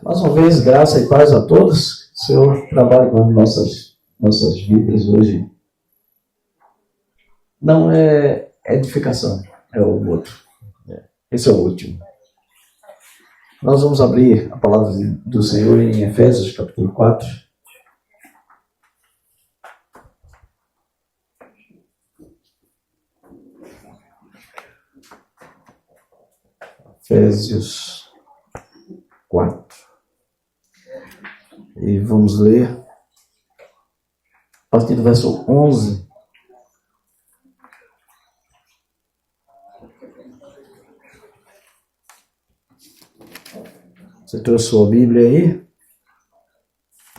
Mais uma vez, graça e paz a todos. O Senhor trabalhe com as nossas vidas hoje. Não é edificação, é o outro. Esse é o último. Nós vamos abrir a palavra do Senhor em Efésios, capítulo 4. Efésios 4. E vamos ler a partir do verso 11. Você trouxe sua Bíblia aí?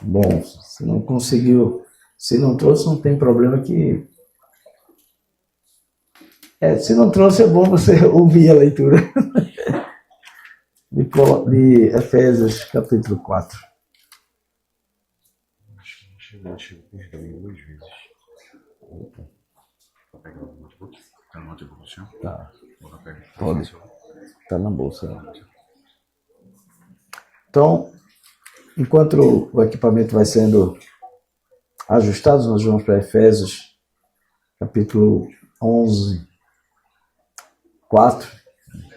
Bom, se não conseguiu, se não trouxe, não tem problema que... se não trouxe, é bom você ouvir a leitura de Efésios, capítulo 4. Tá. Pode. Tá na bolsa. Então, enquanto o equipamento vai sendo ajustado, nós vamos para Efésios, capítulo 11, 4.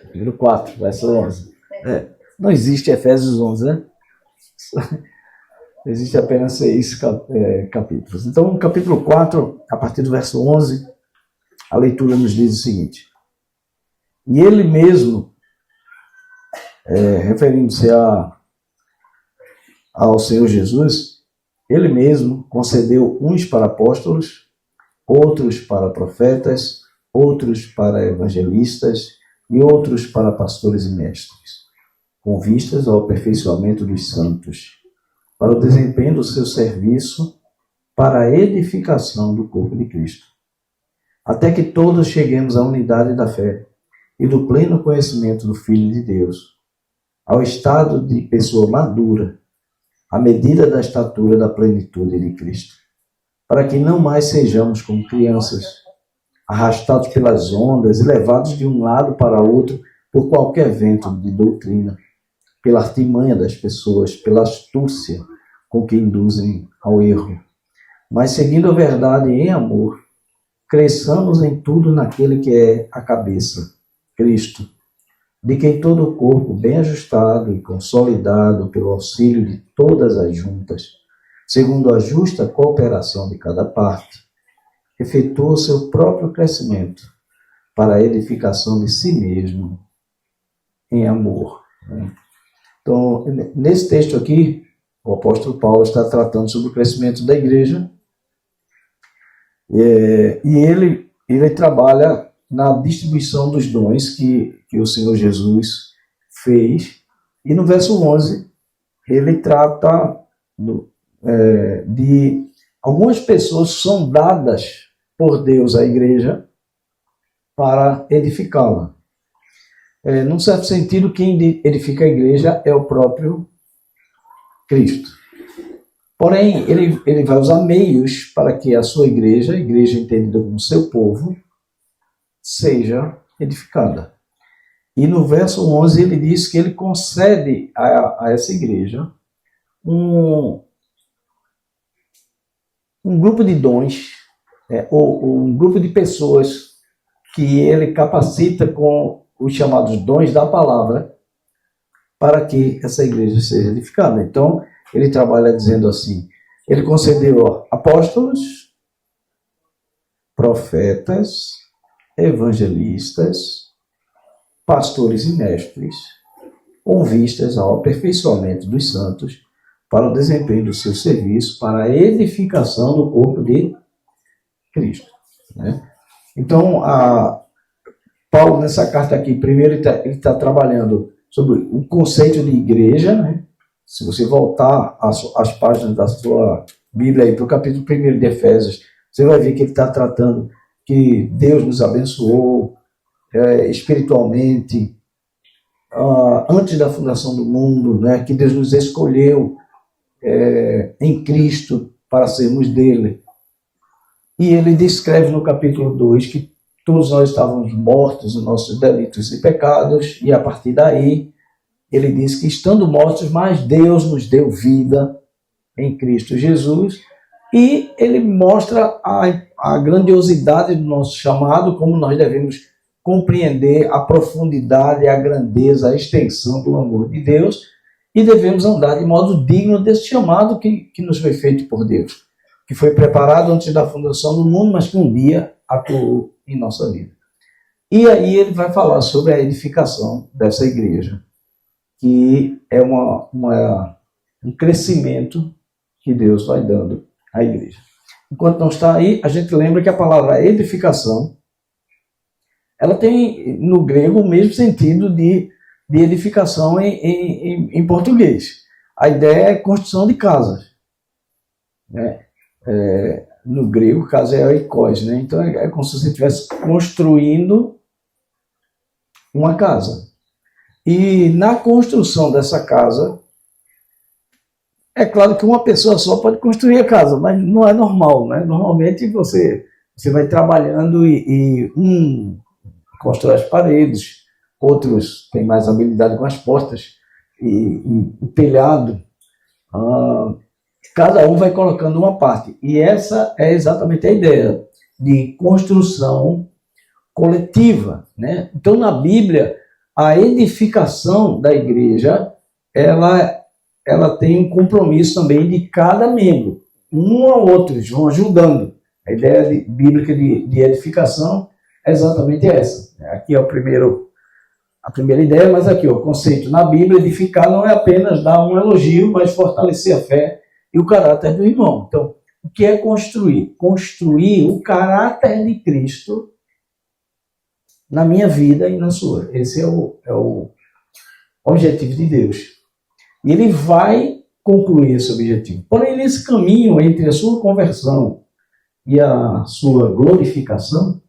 Capítulo 4, verso 11. Não existe Efésios 11, né? Existe apenas 6 capítulos. Então, no capítulo 4, a partir do verso 11, a leitura nos diz o seguinte: E ele mesmo, referindo-se ao Senhor Jesus, ele mesmo concedeu uns para apóstolos, outros para profetas, outros para evangelistas e outros para pastores e mestres, com vistas ao aperfeiçoamento dos santos, para o desempenho do seu serviço, para a edificação do corpo de Cristo, até que todos cheguemos à unidade da fé e do pleno conhecimento do Filho de Deus, ao estado de pessoa madura, à medida da estatura da plenitude de Cristo, para que não mais sejamos como crianças, arrastados pelas ondas e levados de um lado para outro por qualquer vento de doutrina, pela artimanha das pessoas, pela astúcia com que induzem ao erro, mas seguindo a verdade em amor, cresçamos em tudo naquele que é a cabeça, Cristo, de quem todo o corpo, bem ajustado e consolidado pelo auxílio de todas as juntas, segundo a justa cooperação de cada parte, efetua o seu próprio crescimento para a edificação de si mesmo em amor. Então, nesse texto aqui, o apóstolo Paulo está tratando sobre o crescimento da igreja, e ele trabalha na distribuição dos dons que o Senhor Jesus fez. E no verso 11, ele trata de algumas pessoas que são dadas por Deus à igreja para edificá-la. Num certo sentido, quem edifica a igreja é o próprio Cristo. Porém, ele vai usar meios para que a sua igreja, a igreja entendida como seu povo, seja edificada. E no verso 11 ele diz que ele concede a essa igreja um grupo de dons, ou um grupo de pessoas que ele capacita com os chamados dons da palavra para que essa igreja seja edificada. Então, ele trabalha dizendo assim, ele concedeu apóstolos, profetas, evangelistas, pastores e mestres, com vistas ao aperfeiçoamento dos santos, para o desempenho do seu serviço, para a edificação do corpo de Cristo. Então, Paulo, nessa carta aqui, primeiro ele está trabalhando sobre o conceito de igreja. Se você voltar às páginas da sua Bíblia aí para o capítulo 1 de Efésios, você vai ver que ele está tratando que Deus nos abençoou espiritualmente antes da fundação do mundo, que Deus nos escolheu em Cristo para sermos dele. E ele descreve no capítulo 2 que todos nós estávamos mortos nos nossos delitos e pecados, e a partir daí ele diz que estando mortos, mas Deus nos deu vida em Cristo Jesus, e ele mostra a grandiosidade do nosso chamado, como nós devemos compreender a profundidade, a grandeza, a extensão do amor de Deus, e devemos andar de modo digno desse chamado que nos foi feito por Deus, que foi preparado antes da fundação do mundo, mas que um dia atuou em nossa vida. E aí ele vai falar sobre a edificação dessa igreja, que é um crescimento que Deus vai dando à igreja. Enquanto não está aí, a gente lembra que a palavra edificação, ela tem no grego o mesmo sentido de edificação em português. A ideia é construção de casas, né? No grego, casa é oikos, né? Então é como se você estivesse construindo uma casa. E na construção dessa casa, é claro que uma pessoa só pode construir a casa, mas não é normal, né? Normalmente você vai trabalhando e um constrói as paredes, outros têm mais habilidade com as portas e o telhado. Cada um vai colocando uma parte. E essa é exatamente a ideia de construção coletiva, né? Então, na Bíblia, a edificação da igreja, ela tem um compromisso também de cada membro. Um ao outro, eles vão ajudando. A ideia bíblica de edificação é exatamente essa. Aqui é a primeira ideia, mas aqui o conceito na Bíblia, edificar não é apenas dar um elogio, mas fortalecer a fé e o caráter do irmão. Então, o que é construir? Construir o caráter de Cristo na minha vida e na sua. Esse é o objetivo de Deus. E ele vai concluir esse objetivo. Porém, nesse caminho entre a sua conversão e a sua glorificação,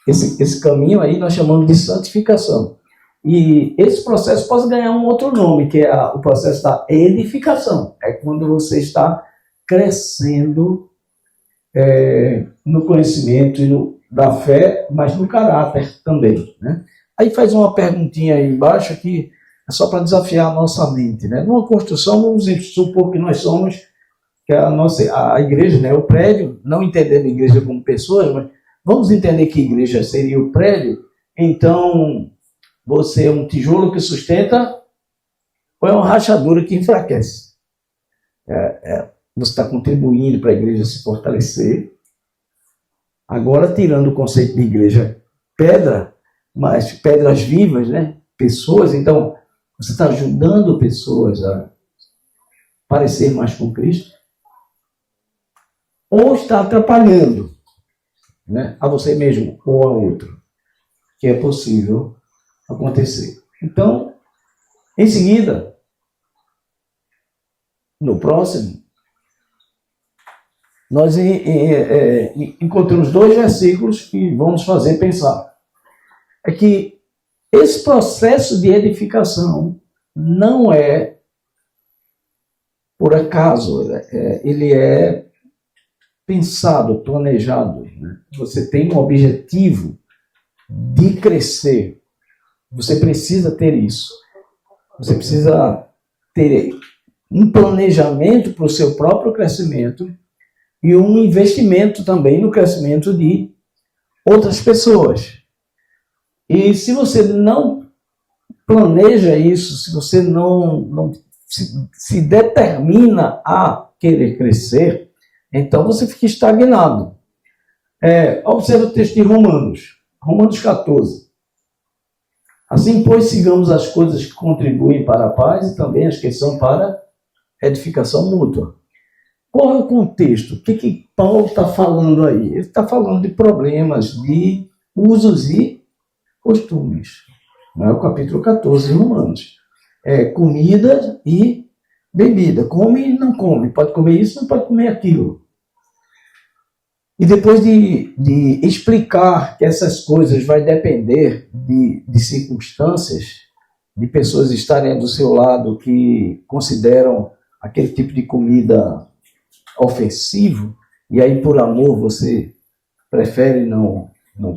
esse caminho aí nós chamamos de santificação. E esse processo pode ganhar um outro nome, que é o processo da edificação. É quando você está crescendo no conhecimento da fé, mas no caráter também, né? Aí faz uma perguntinha aí embaixo que é só para desafiar a nossa mente, né? Numa construção, vamos supor que nós somos, que a igreja, né? O prédio, não entendendo a igreja como pessoas, mas vamos entender que a igreja seria o prédio. Então, você é um tijolo que sustenta ou é uma rachadura que enfraquece? Você está contribuindo para a igreja se fortalecer. Agora, tirando o conceito de igreja pedra, mas pedras vivas, né? Pessoas, então, você está ajudando pessoas a parecer mais com Cristo? Ou está atrapalhando, né? A você mesmo ou a outro? Que é possível acontecer. Então, em seguida, no próximo, nós encontramos 2 versículos que vão nos fazer pensar. É que esse processo de edificação não é por acaso, ele é pensado, planejado, né? Você tem um objetivo de crescer. Você precisa ter isso. Você precisa ter um planejamento para o seu próprio crescimento e um investimento também no crescimento de outras pessoas. E se você não planeja isso, se você não se determina a querer crescer, então você fica estagnado. Observe o texto de Romanos 14. Assim, pois, sigamos as coisas que contribuem para a paz e também as que são para edificação mútua. Qual é o contexto? O que Paulo está falando aí? Ele está falando de problemas de usos e costumes. Não é o capítulo 14 de Romanos. Comida e bebida. Come e não come. Pode comer isso, não pode comer aquilo. E depois de explicar que essas coisas vai depender de circunstâncias, de pessoas estarem do seu lado que consideram aquele tipo de comida ofensivo, e aí por amor você prefere não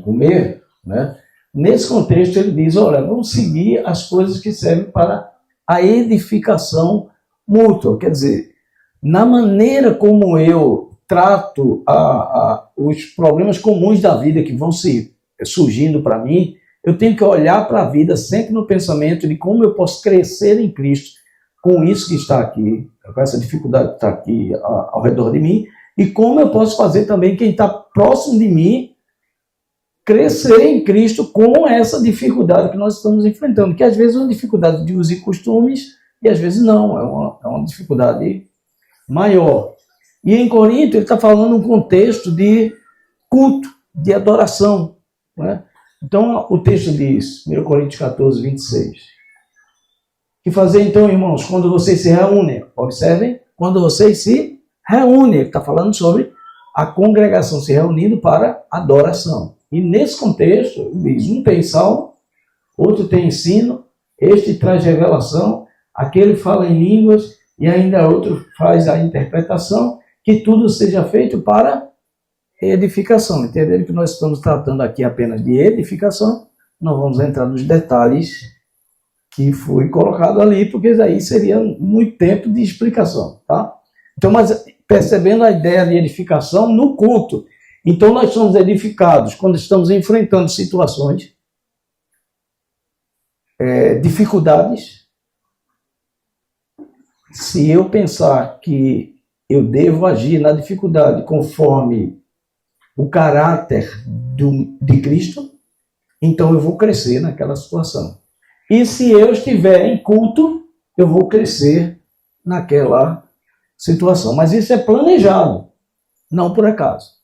comer, né? nesse contexto ele diz, olha, vamos seguir as coisas que servem para a edificação mútua. Quer dizer, na maneira como eu trato os problemas comuns da vida que vão surgindo para mim, eu tenho que olhar para a vida sempre no pensamento de como eu posso crescer em Cristo com isso que está aqui, com essa dificuldade que está aqui ao redor de mim, e como eu posso fazer também quem está próximo de mim crescer em Cristo com essa dificuldade que nós estamos enfrentando, que às vezes é uma dificuldade de usos e costumes, e às vezes não, é uma dificuldade maior. E em Corinto ele está falando um contexto de culto, de adoração, né? Então o texto diz, 1 Coríntios 14, 26, que fazer então, irmãos, quando vocês se reúnem, observem, quando vocês se reúnem, ele está falando sobre a congregação se reunindo para adoração. E nesse contexto, ele diz, um tem salmo, outro tem ensino, este traz revelação, aquele fala em línguas e ainda outro faz a interpretação, que tudo seja feito para edificação. Entenderam que nós estamos tratando aqui apenas de edificação, não vamos entrar nos detalhes que foi colocado ali, porque aí seria muito tempo de explicação, tá? Então, mas percebendo a ideia de edificação no culto, então nós somos edificados quando estamos enfrentando situações, dificuldades. Se eu pensar que eu devo agir na dificuldade conforme o caráter de Cristo, então eu vou crescer naquela situação. E se eu estiver em culto, eu vou crescer naquela situação. Mas isso é planejado, não por acaso.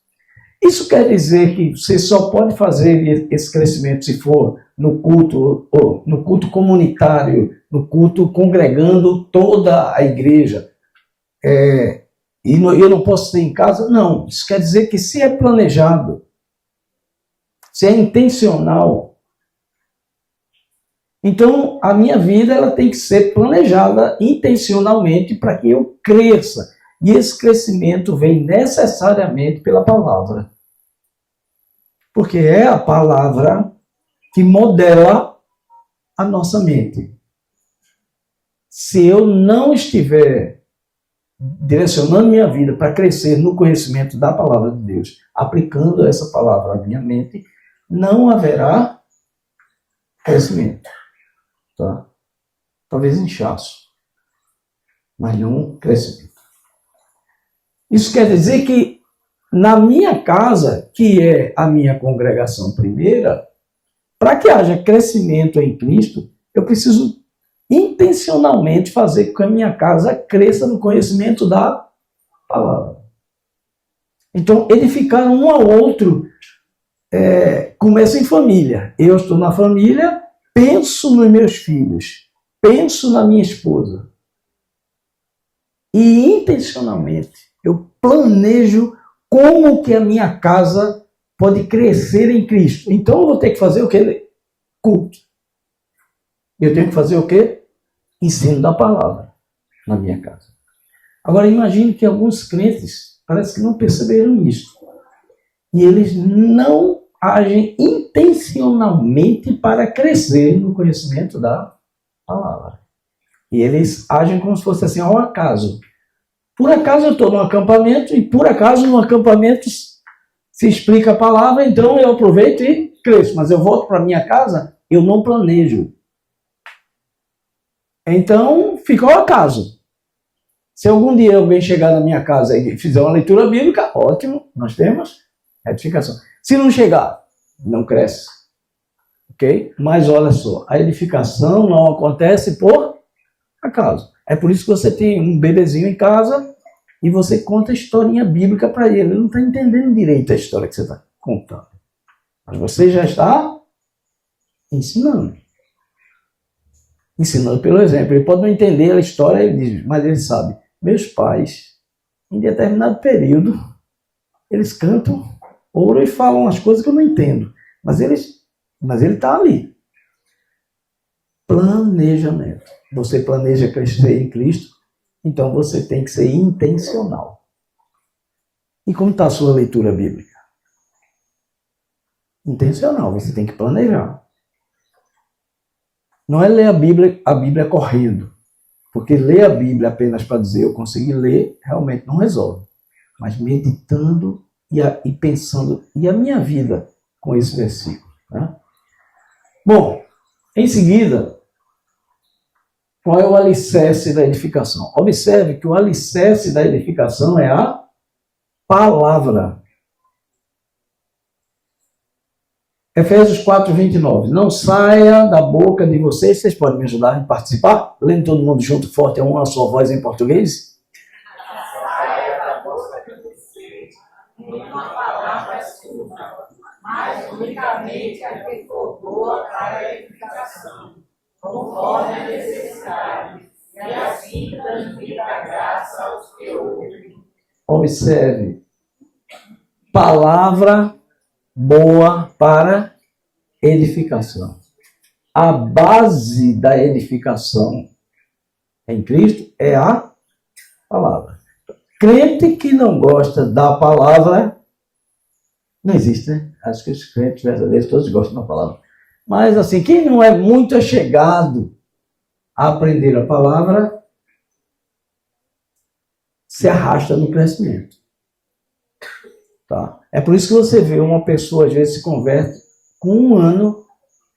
Isso quer dizer que você só pode fazer esse crescimento se for no culto, ou no culto comunitário, no culto congregando toda a igreja. E eu não posso ter em casa? Não. Isso quer dizer que se é planejado, se é intencional, então a minha vida ela tem que ser planejada intencionalmente para que eu cresça. E esse crescimento vem necessariamente pela palavra. Porque é a palavra que modela a nossa mente. Se eu não estiver direcionando minha vida para crescer no conhecimento da palavra de Deus, aplicando essa palavra à minha mente, não haverá crescimento. Tá? Talvez inchaço, mas não crescimento. Isso quer dizer que na minha casa, que é a minha congregação primeira, para que haja crescimento em Cristo, eu preciso intencionalmente fazer com que a minha casa cresça no conhecimento da palavra. Então, edificar um ao outro começa em família. Eu estou na família, penso nos meus filhos, penso na minha esposa. E intencionalmente eu planejo como que a minha casa pode crescer em Cristo. Então eu vou ter que fazer o quê? Culto. Eu tenho que fazer o quê? Ensino da palavra na minha casa. Agora imagine que alguns crentes parece que não perceberam isso. E eles não agem intencionalmente para crescer no conhecimento da palavra. E eles agem como se fosse assim, ao acaso. Por acaso eu estou no acampamento e por acaso no acampamento se explica a palavra, então eu aproveito e cresço. Mas eu volto para minha casa, eu não planejo. Então fica ao acaso. Se algum dia alguém chegar na minha casa e fizer uma leitura bíblica, ótimo, nós temos edificação. Se não chegar, não cresce. Ok? Mas olha só, a edificação não acontece por acaso. É por isso que você tem um bebezinho em casa e você conta a historinha bíblica para ele. Ele não está entendendo direito a história que você está contando. Mas você já está ensinando. Ensinando pelo exemplo. Ele pode não entender a história, mas ele sabe. Meus pais, em determinado período, eles cantam ouro e falam as coisas que eu não entendo. Mas ele está ali. Planejamento. Você planeja crescer em Cristo, então você tem que ser intencional. E como está a sua leitura bíblica? Intencional, você tem que planejar. Não é ler a Bíblia correndo. Porque ler a Bíblia apenas para dizer eu consegui ler, realmente não resolve. Mas meditando e pensando, e a minha vida com esse versículo. Né? Bom, em seguida, qual é o alicerce da edificação? Observe que o alicerce da edificação é a palavra. Efésios 4, 29. Não saia da boca de vocês podem me ajudar a participar? Lendo todo mundo junto, forte, a uma só voz em português? Saia da boca de vocês nenhuma palavra suja, mas unicamente a que for boa para a edificação, conforme a necessidade, e assim transmita a graça aos que ouvem. Observe. Palavra boa para edificação. A base da edificação em Cristo é a palavra. Crente que não gosta da palavra, não existe, né? Acho que os crentes verdadeiros todos gostam da palavra. Mas assim, quem não é muito chegado a aprender a palavra, se arrasta no crescimento. Tá? É por isso que você vê uma pessoa, às vezes, se converte com 1 ano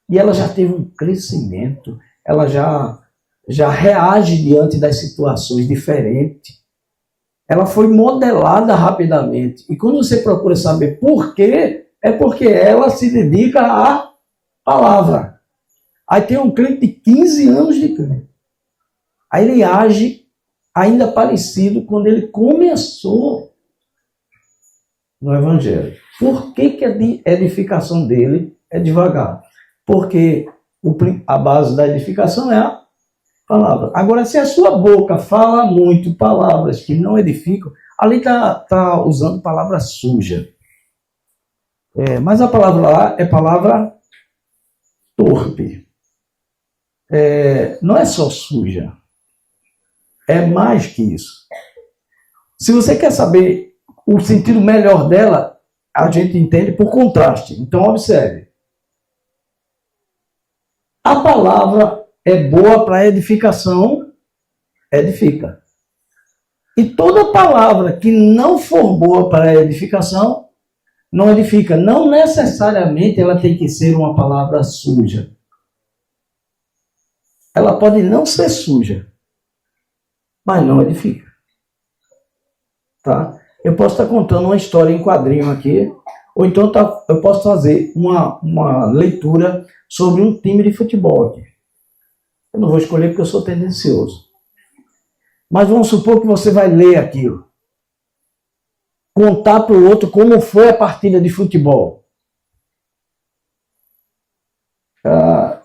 e ela já teve um crescimento, ela já reage diante das situações diferentes. Ela foi modelada rapidamente. E quando você procura saber por quê, é porque ela se dedica à palavra. Aí tem um crente de 15 anos de crente. Aí ele age ainda parecido quando ele começou no Evangelho. Por que a edificação dele é devagar? Porque a base da edificação é a palavra. Agora, se a sua boca fala muito palavras que não edificam, ali está usando palavra suja. Mas a palavra lá é palavra torpe. Não é só suja. É mais que isso. Se você quer saber o sentido melhor dela, a gente entende por contraste. Então, observe. A palavra é boa para edificação, edifica. E toda palavra que não for boa para edificação, não edifica. Não necessariamente ela tem que ser uma palavra suja. Ela pode não ser suja, mas não edifica. Tá? Eu posso estar contando uma história em quadrinho aqui, ou então eu posso fazer uma leitura sobre um time de futebol aqui. Eu não vou escolher porque eu sou tendencioso. Mas vamos supor que você vai ler aquilo. Contar para o outro como foi a partida de futebol.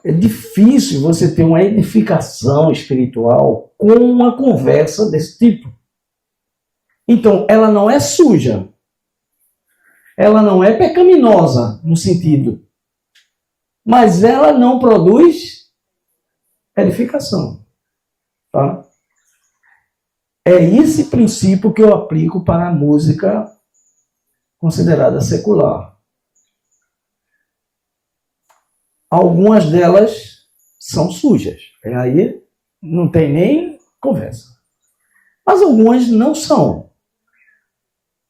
É difícil você ter uma edificação espiritual com uma conversa desse tipo. Então, ela não é suja. Ela não é pecaminosa, no sentido. Mas ela não produz edificação. Tá? É esse princípio que eu aplico para a música considerada secular. Algumas delas são sujas. Aí não tem nem conversa. Mas algumas não são.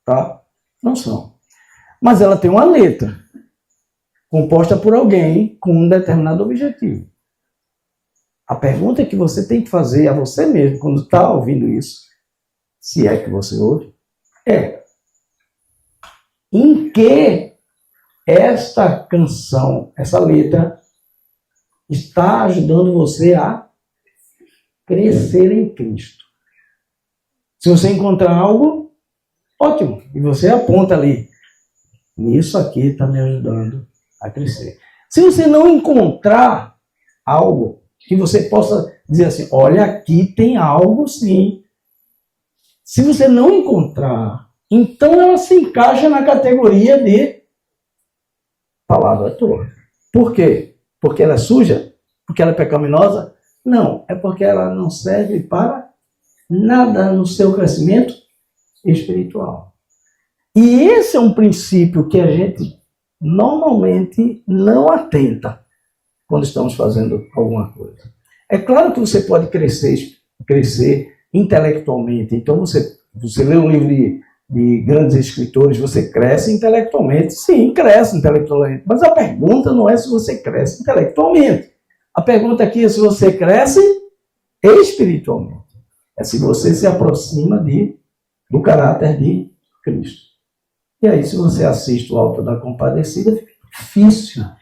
Tá? Não são. Mas ela tem uma letra composta por alguém com um determinado objetivo. A pergunta que você tem que fazer a você mesmo quando está ouvindo isso, se é que você ouve, é: em que esta canção, essa letra, está ajudando você a crescer em Cristo? Se você encontrar algo, ótimo. E você aponta ali. Isso aqui está me ajudando a crescer. Se você não encontrar algo que você possa dizer assim, olha, aqui tem algo sim. Se você não encontrar, então ela se encaixa na categoria de palavra torpe. Por quê? Porque ela é suja? Porque ela é pecaminosa? Não, é porque ela não serve para nada no seu crescimento espiritual. E esse é um princípio que a gente normalmente não atenta quando estamos fazendo alguma coisa. É claro que você pode crescer intelectualmente. Então, você lê um livro de grandes escritores, você cresce intelectualmente. Sim, cresce intelectualmente. Mas a pergunta não é se você cresce intelectualmente. A pergunta aqui é se você cresce espiritualmente. É se você se aproxima do caráter de Cristo. E aí, se você assiste o Alto da Compadecida, fica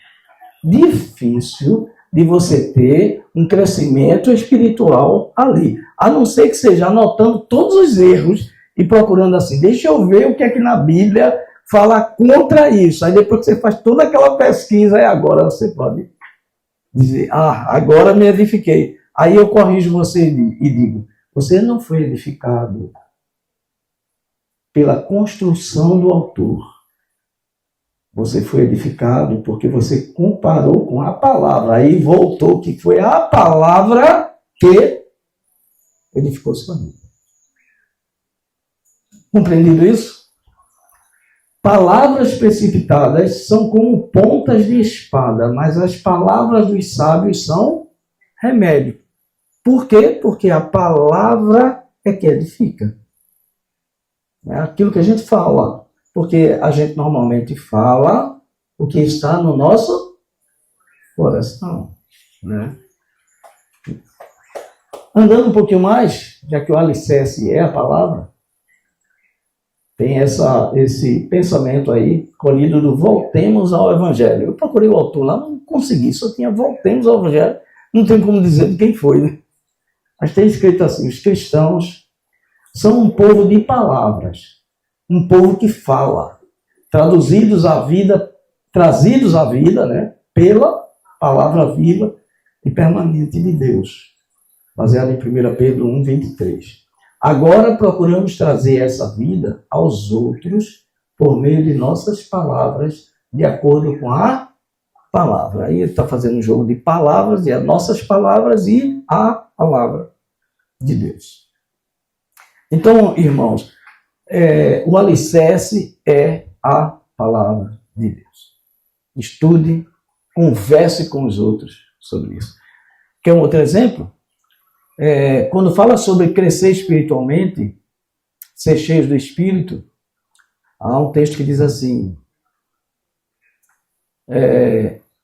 difícil de você ter um crescimento espiritual ali. A não ser que seja anotando todos os erros e procurando assim, deixa eu ver o que é que na Bíblia fala contra isso. Aí depois que você faz toda aquela pesquisa, aí agora você pode dizer, agora me edifiquei. Aí eu corrijo você e digo, você não foi edificado pela construção do autor. Você foi edificado porque você comparou com a palavra. Aí voltou que foi a palavra que edificou sua vida. Compreendido isso? Palavras precipitadas são como pontas de espada, mas as palavras dos sábios são remédio. Por quê? Porque a palavra é que edifica. É aquilo que a gente fala. Porque a gente normalmente fala o que está no nosso coração. Né? Andando um pouquinho mais, já que o alicerce é a palavra, tem esse pensamento aí, colhido do Voltemos ao Evangelho. Eu procurei o autor lá, não consegui, só tinha Voltemos ao Evangelho. Não tem como dizer de quem foi, né? Mas tem escrito assim, os cristãos são um povo de palavras. Um povo que fala, trazidos à vida, né, pela palavra viva e permanente de Deus, baseado em 1 Pedro 1:23. Agora procuramos trazer essa vida aos outros por meio de nossas palavras, de acordo com a palavra. Aí ele está fazendo um jogo de palavras, e as nossas palavras e a palavra de Deus. Então, irmãos, o alicerce é a palavra de Deus. Estude, converse com os outros sobre isso. Quer um outro exemplo? Quando fala sobre crescer espiritualmente, ser cheios do Espírito, há um texto que diz assim,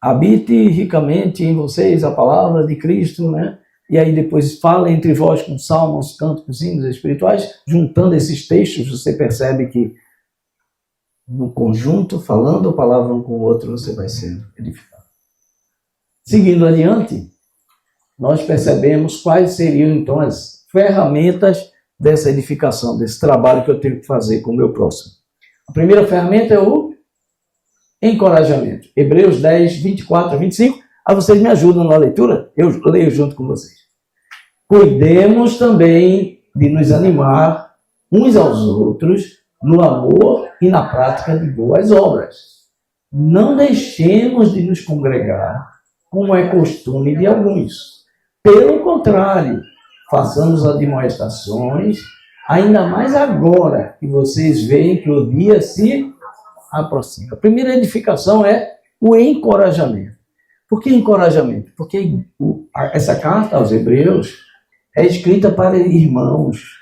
habite ricamente em vocês a palavra de Cristo, né? E aí depois fala entre vós com salmos, cânticos, hinos espirituais. Juntando esses textos, você percebe que no conjunto, falando a palavra um com o outro, você vai ser edificado. Seguindo adiante, nós percebemos quais seriam então as ferramentas dessa edificação, desse trabalho que eu tenho que fazer com o meu próximo. A primeira ferramenta é o encorajamento. Hebreus 10, 24 a 25. Vocês me ajudam na leitura? Eu leio junto com vocês. Cuidemos também de nos animar uns aos outros no amor e na prática de boas obras. Não deixemos de nos congregar, como é costume de alguns. Pelo contrário, façamos admoestações, ainda mais agora que vocês veem que o dia se aproxima. A primeira edificação é o encorajamento. Por que encorajamento? Porque essa carta aos Hebreus é escrita para irmãos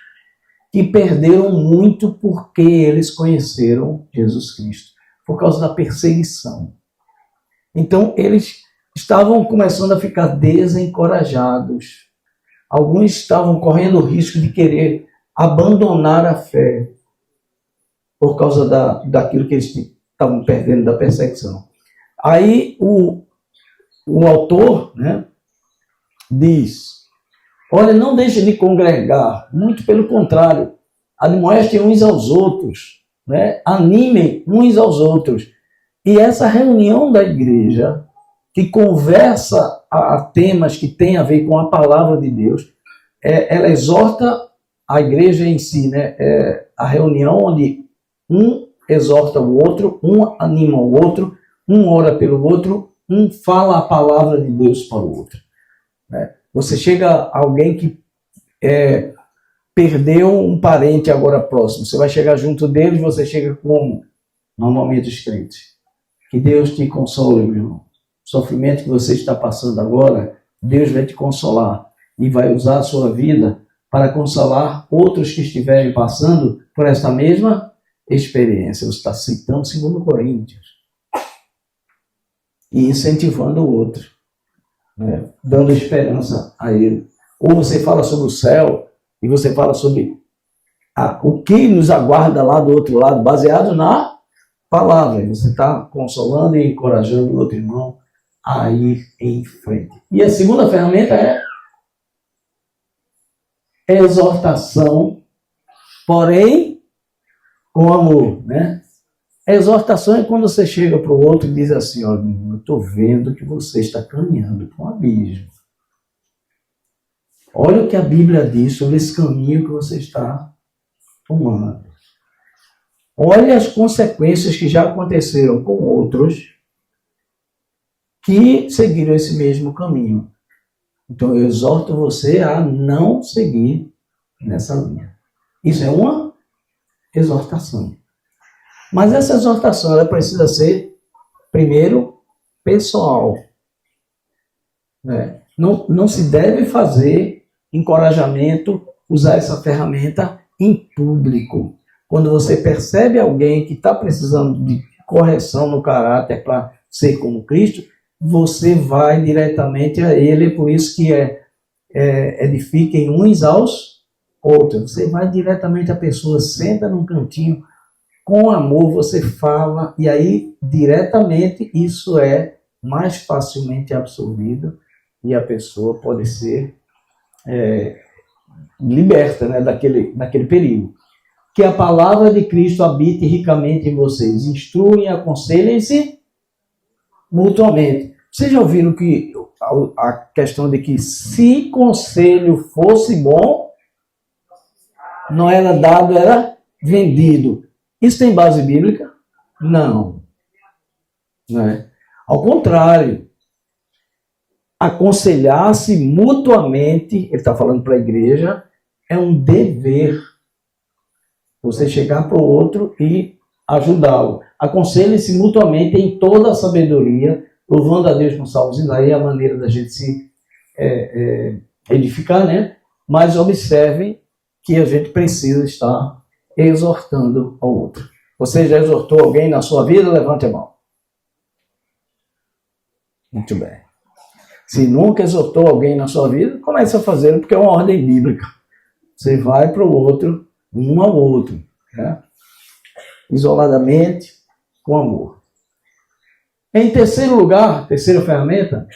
que perderam muito porque eles conheceram Jesus Cristo, por causa da perseguição. Então, eles estavam começando a ficar desencorajados. Alguns estavam correndo o risco de querer abandonar a fé por causa daquilo que eles estavam perdendo da perseguição. Aí, o autor, né, diz, olha, não deixem de congregar, muito pelo contrário, admoestem uns aos outros, né, animem uns aos outros. E essa reunião da igreja, que conversa a temas que têm a ver com a palavra de Deus, ela exorta a igreja em si, né, a reunião onde um exorta o outro, um anima o outro, um ora pelo outro, um fala a palavra de Deus para o outro. Você chega a alguém que perdeu um parente agora próximo, você vai chegar junto dele, você chega como? Normalmente os crentes. Que Deus te console, meu irmão. sofrimento que você está passando agora, Deus vai te consolar e vai usar a sua vida para consolar outros que estiverem passando por esta mesma experiência. Você está citando 2 Coríntios. E incentivando o outro, né? Dando esperança a ele. Ou você fala sobre o céu e você fala sobre o que nos aguarda lá do outro lado, baseado na palavra. Você está consolando e encorajando o outro irmão a ir em frente. E a segunda ferramenta é exortação, porém com amor, né? A exortação é quando você chega para o outro e diz assim, ó, eu estou vendo que você está caminhando para um abismo. Olha o que a Bíblia diz sobre esse caminho que você está tomando. Olha as consequências que já aconteceram com outros que seguiram esse mesmo caminho. Então eu exorto você a não seguir nessa linha. Isso é uma exortação. Mas essa exortação ela precisa ser, primeiro, pessoal. Não se deve fazer encorajamento, usar essa ferramenta em público. Quando você percebe alguém que está precisando de correção no caráter para ser como Cristo, você vai diretamente a ele, por isso que edifiquem uns aos outros. Você vai diretamente à pessoa, senta num cantinho, com amor você fala, e aí diretamente isso é mais facilmente absorvido e a pessoa pode ser liberta, né, daquele perigo. Que a palavra de Cristo habite ricamente em vocês. Instruem e aconselhem-se mutuamente. Vocês já ouviram que a questão de que se conselho fosse bom, não era dado, era vendido. Isso tem base bíblica? Não. Não é? Ao contrário, aconselhar-se mutuamente, ele está falando para a igreja, é um dever. Você chegar para o outro e ajudá-lo. Aconselhem-se mutuamente em toda a sabedoria, louvando a Deus com salmos e daí a maneira da gente se edificar, né? Mas observem que a gente precisa estar exortando ao outro. Você já exortou alguém na sua vida? Levante a mão. Muito bem. Se nunca exortou alguém na sua vida, comece a fazer, porque é uma ordem bíblica. Você vai para o outro, um ao outro, né? Isoladamente, com amor. Em terceiro lugar, terceira ferramenta,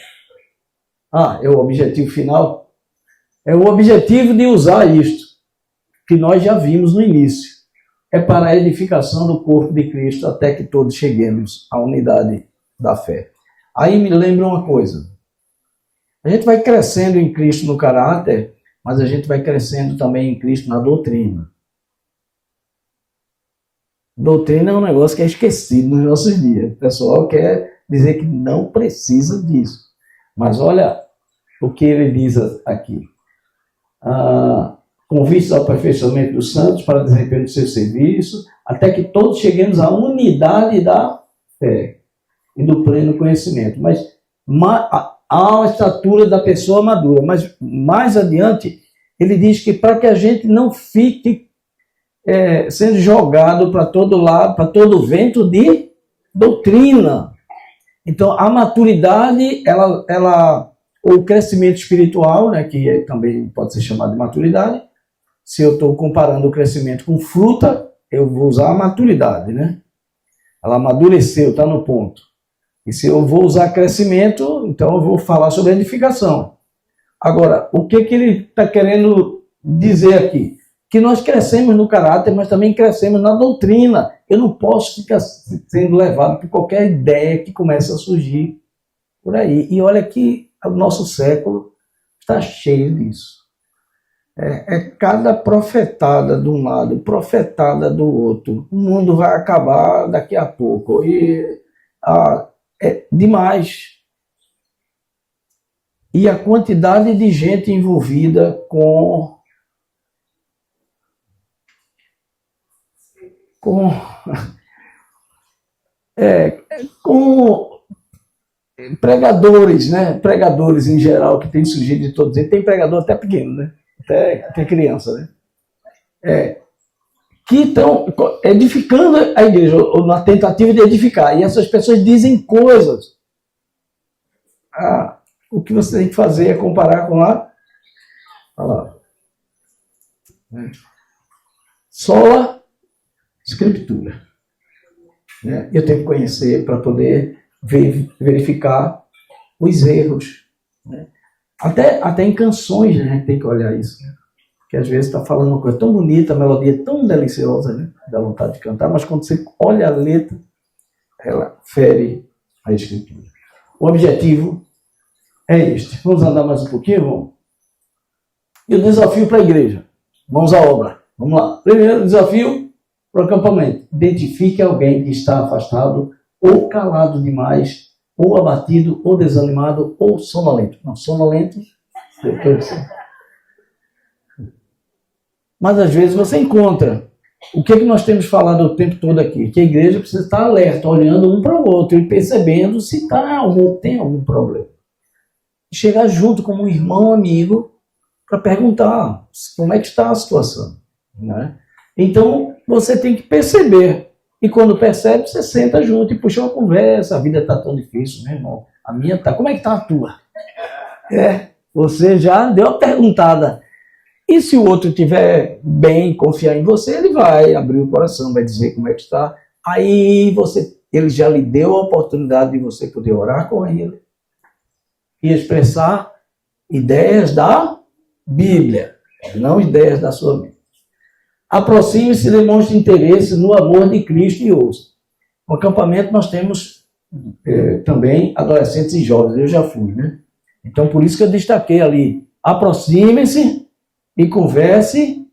é o objetivo final, é o objetivo de usar isto, que nós já vimos no início. É para a edificação do corpo de Cristo, até que todos cheguemos à unidade da fé. Aí me lembra uma coisa. A gente vai crescendo em Cristo no caráter, mas a gente vai crescendo também em Cristo na doutrina. Doutrina é um negócio que é esquecido nos nossos dias. O pessoal quer dizer que não precisa disso. Mas olha o que ele diz aqui. Convite ao aperfeiçoamento dos santos para desempenho do seu serviço, até que todos cheguemos à unidade da fé e do pleno conhecimento. Mas a estatura da pessoa madura. Mas mais adiante, ele diz que para que a gente não fique sendo jogado para todo lado, para todo vento de doutrina. Então, a maturidade, ou o crescimento espiritual, né, que também pode ser chamado de maturidade. Se eu estou comparando o crescimento com fruta, eu vou usar a maturidade, né? Ela amadureceu, está no ponto. E se eu vou usar crescimento, então eu vou falar sobre edificação. Agora, o que ele está querendo dizer aqui? Que nós crescemos no caráter, mas também crescemos na doutrina. Eu não posso ficar sendo levado por qualquer ideia que começa a surgir por aí. E olha que o nosso século está cheio disso. Cada profetada de um lado, profetada do outro. O mundo vai acabar daqui a pouco. E é demais. E a quantidade de gente envolvida com pregadores, né? Pregadores em geral que tem surgido de todos eles. Tem pregador até pequeno, né? Até criança, né? Que estão edificando a igreja, ou na tentativa de edificar. E essas pessoas dizem coisas. O que você tem que fazer é comparar com a palavra. Sola Escritura. Eu tenho que conhecer para poder verificar os erros. Até em canções, né, a gente tem que olhar isso. Porque às vezes está falando uma coisa tão bonita, a melodia tão deliciosa, né, dá vontade de cantar, mas quando você olha a letra, ela fere a Escritura. O objetivo é este. Vamos andar mais um pouquinho, vamos? E o desafio para a igreja. Vamos à obra. Vamos lá. Primeiro desafio para o acampamento. Identifique alguém que está afastado, ou calado demais, ou abatido, ou desanimado, ou sonolento. Não, sonolento, eu sei. Mas às vezes você encontra. O que nós temos falado o tempo todo aqui? Que a igreja precisa estar alerta, olhando um para o outro e percebendo se tem algum problema. Chegar junto como um irmão, amigo, para perguntar como é que está a situação. Né? Então, você tem que perceber. E quando percebe, você senta junto e puxa uma conversa. A vida está tão difícil, meu irmão. A minha está. Como é que está a tua? Você já deu a perguntada. E se o outro estiver bem, confiar em você, ele vai abrir o coração, vai dizer como é que está. Aí ele já lhe deu a oportunidade de você poder orar com ele e expressar ideias da Bíblia, não ideias da sua mente. Aproxime-se e demonstre interesse no amor de Cristo e ouça. No acampamento nós temos também adolescentes e jovens, eu já fui, né? Então por isso que eu destaquei ali, aproxime-se e converse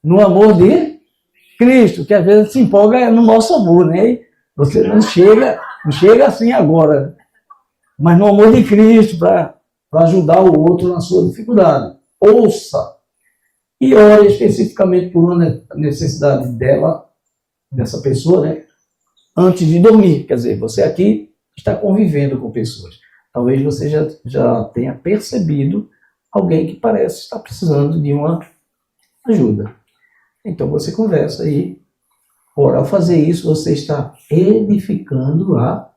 no amor de Cristo, que às vezes se empolga no nosso amor, né? Você não chega assim agora, mas no amor de Cristo, para ajudar o outro na sua dificuldade. Ouça e ore especificamente por uma necessidade dessa pessoa, né? Antes de dormir. Quer dizer, você aqui está convivendo com pessoas. Talvez você já tenha percebido alguém que parece estar precisando de uma ajuda. Então você conversa e, ao fazer isso, você está edificando a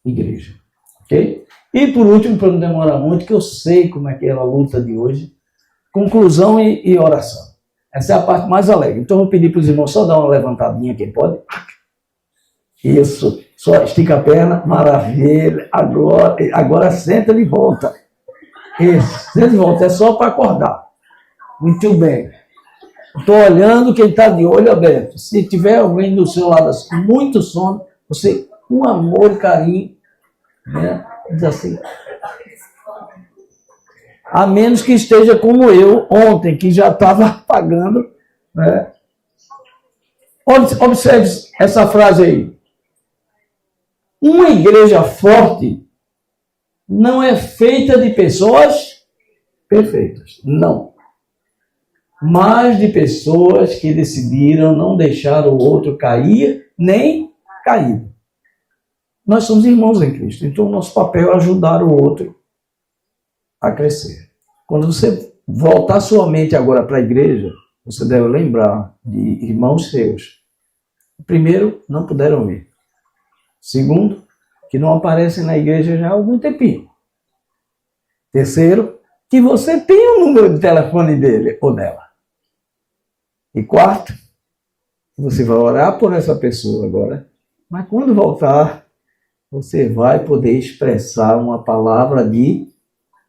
igreja. Ok? E por último, para não demorar muito, que eu sei como é que é a luta de hoje, conclusão e oração. Essa é a parte mais alegre. Então eu vou pedir para os irmãos só dar uma levantadinha, quem pode? Isso. Só estica a perna, maravilha. Agora senta de volta. Isso, senta de volta, é só para acordar. Muito bem. Estou olhando quem está de olho aberto. Se tiver alguém do seu lado assim, muito sono, você, com amor e carinho, né, diz assim, a menos que esteja como eu ontem, que já estava apagando, né? Observe essa frase aí. Uma igreja forte não é feita de pessoas perfeitas, não. Mas de pessoas que decidiram não deixar o outro cair, nem cair. Nós somos irmãos em Cristo, então o nosso papel é ajudar o outro a crescer. Quando você voltar sua mente agora para a igreja, você deve lembrar de irmãos seus. Primeiro, não puderam vir. Segundo, que não aparecem na igreja já há algum tempinho. Terceiro, que você tem o número de telefone dele ou dela. E quarto, você vai orar por essa pessoa agora, mas quando voltar, você vai poder expressar uma palavra de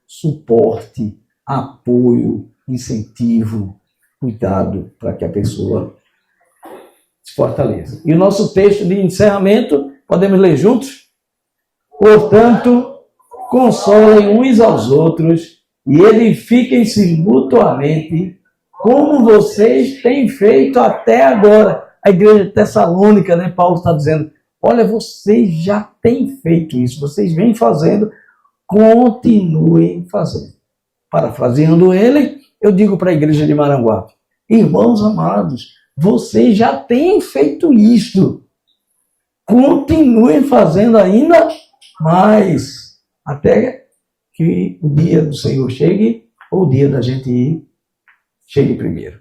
suporte, apoio, incentivo, cuidado para que a pessoa se fortaleça. E o nosso texto de encerramento, podemos ler juntos? Portanto, consolem uns aos outros e edifiquem-se mutuamente, como vocês têm feito até agora. A igreja tessalônica, né? Paulo está dizendo, olha, vocês já têm feito isso, vocês vêm fazendo, continuem fazendo. Parafraseando ele, eu digo para a igreja de Maranguape, irmãos amados, vocês já têm feito isto, continuem fazendo ainda Mas até que o dia do Senhor chegue, ou o dia da gente ir, chegue primeiro.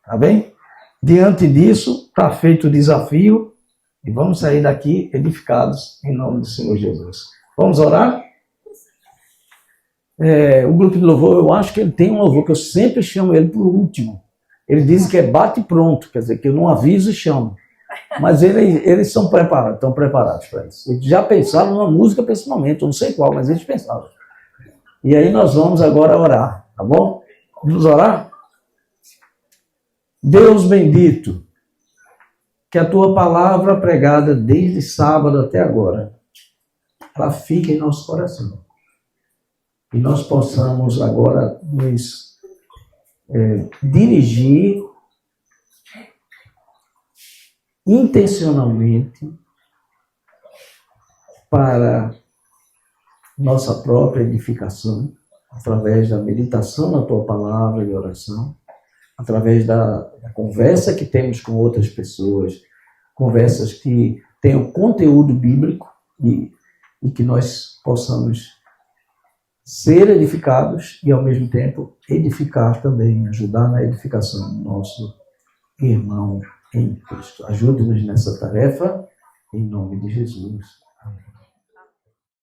Tá bem? Diante disso, está feito o desafio e vamos sair daqui edificados em nome do Senhor Jesus. Vamos orar? O grupo de louvor, eu acho que ele tem um louvor que eu sempre chamo ele por último. Ele diz que é bate pronto, quer dizer, que eu não aviso e chamo. Mas eles estão preparados para isso. Eles já pensaram numa música para esse momento, eu não sei qual, mas eles pensaram. E aí nós vamos agora orar, tá bom? Vamos orar? Deus bendito, que a tua palavra pregada desde sábado até agora, ela fique em nosso coração. E nós possamos agora nos dirigir intencionalmente para nossa própria edificação, através da meditação na tua palavra e oração, através da conversa que temos com outras pessoas, conversas que tenham conteúdo bíblico e que nós possamos ser edificados e, ao mesmo tempo, edificar também, ajudar na edificação do nosso irmão em Cristo. Ajude-nos nessa tarefa, em nome de Jesus.